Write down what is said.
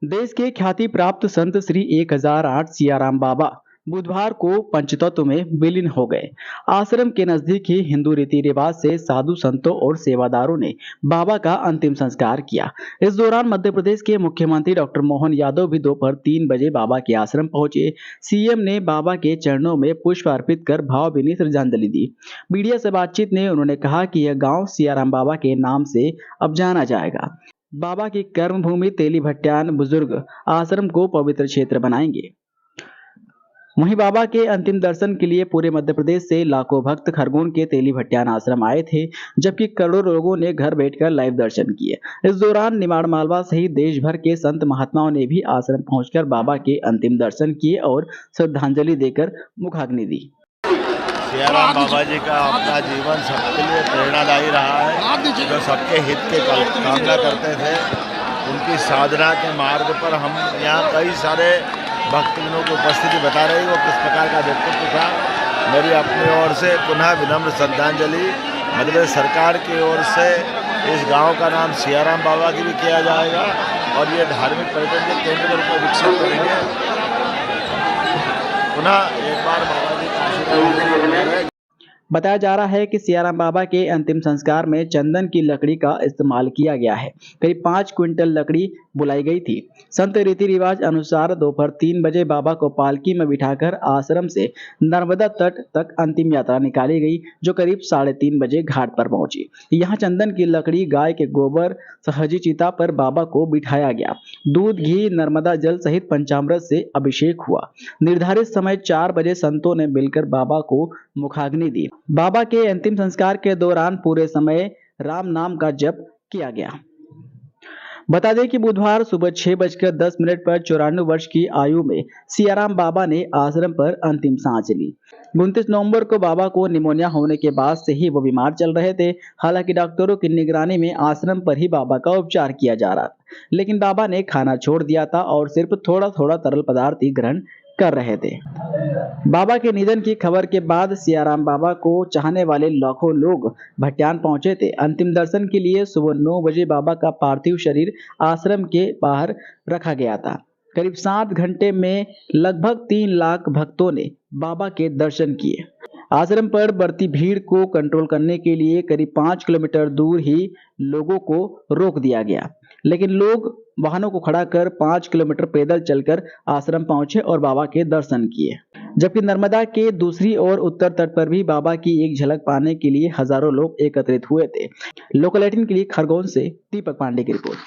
देश के ख्याति प्राप्त संत श्री 1008 सियाराम बाबा बुधवार को पंचतत्व में विलीन हो गए। आश्रम के नजदीक ही हिंदू रीति रिवाज से साधु संतों और सेवादारों ने बाबा का अंतिम संस्कार किया। इस दौरान मध्य प्रदेश के मुख्यमंत्री डॉक्टर मोहन यादव भी दोपहर 3 बजे बाबा के आश्रम पहुंचे। सीएम ने बाबा के चरणों में पुष्प अर्पित कर भावभीनी श्रद्धांजलि दी। मीडिया से बातचीत में उन्होंने कहा कि यह गांव सियाराम बाबा के नाम से अब जाना जाएगा। बाबा की कर्मभूमि तेली भट्टान बुजुर्ग आश्रम को पवित्र क्षेत्र बनाएंगे। वहीं बाबा के अंतिम दर्शन के लिए पूरे मध्य प्रदेश से लाखों भक्त खरगोन के तेली भट्टान आश्रम आए थे, जबकि करोड़ों लोगों ने घर बैठकर लाइव दर्शन किए। इस दौरान निमाड़ मालवा सहित देश भर के संत महात्माओं ने भी आश्रम पहुंचकर बाबा के अंतिम दर्शन किए और श्रद्धांजलि देकर मुखाग्नि दी। सियाराम बाबा जी का अपना जीवन सबके लिए प्रेरणादायी रहा है, जो सबके हित के कामना करते थे। उनकी साधना के मार्ग पर हम यहाँ कई सारे भक्तजनों की उपस्थिति बता रही, वो किस प्रकार का व्यक्तित्व था। मेरी अपनी ओर से पुनः विनम्र श्रद्धांजलि मध्य प्रदेश सरकार की ओर से इस गांव का नाम सियाराम बाबा की भी किया जाएगा और ये धार्मिक पर्यटन के केंद्र के रूप में विकसित करेंगे। पुनः एक बार बाबा जी का आशीर्वाद। बताया जा रहा है कि सियाराम बाबा के अंतिम संस्कार में चंदन की लकड़ी का इस्तेमाल किया गया है। करीब 5 क्विंटल लकड़ी बुलाई गई थी। संत रीति रिवाज अनुसार दोपहर 3 बजे बाबा को पालकी में बिठाकर आश्रम से नर्मदा तट तक अंतिम यात्रा निकाली गई, जो करीब 3:30 बजे घाट पर पहुंची। यहाँ चंदन की लकड़ी, गाय के गोबर, सहजी चिता पर बाबा को बिठाया गया। दूध, घी, नर्मदा जल सहित पंचामृत से अभिषेक हुआ। निर्धारित समय 4 बजे संतों ने मिलकर बाबा को मुखाग्नि दी। बाबा के अंतिम संस्कार के दौरान पूरे समय राम नाम का जप किया गया। बता दें कि बुधवार सुबह 6:10 पर 94 वर्ष की आयु में सियाराम बाबा ने आश्रम पर अंतिम सांस ली। 29 नवंबर को बाबा को निमोनिया होने के बाद से ही वो बीमार चल रहे थे। हालांकि डॉक्टरों की निगरानी में आश्रम पर ही बाबा का उपचार किया जा रहा था, लेकिन बाबा ने खाना छोड़ दिया था और सिर्फ थोड़ा थोड़ा तरल पदार्थ ही ग्रहण कर रहे थे। बाबा के निधन की खबर के बाद सियाराम बाबा को चाहने वाले लाखों लोग भट्टान पहुंचे थे। अंतिम दर्शन के लिए सुबह 9 बजे बाबा का पार्थिव शरीर आश्रम के बाहर रखा गया था। करीब 7 घंटे में लगभग 3 लाख भक्तों ने बाबा के दर्शन किए। आश्रम पर बढ़ती भीड़ को कंट्रोल करने के लिए करीब 5 किलोमीटर दूर ही लोगों को रोक दिया गया, लेकिन लोग वाहनों को खड़ा कर 5 किलोमीटर पैदल चलकर आश्रम पहुंचे और बाबा के दर्शन किए। जबकि नर्मदा के दूसरी ओर उत्तर तट पर भी बाबा की एक झलक पाने के लिए हजारों लोग एकत्रित हुए थे। लोकल 18 के लिए खरगोन से दीपक पांडे की रिपोर्ट।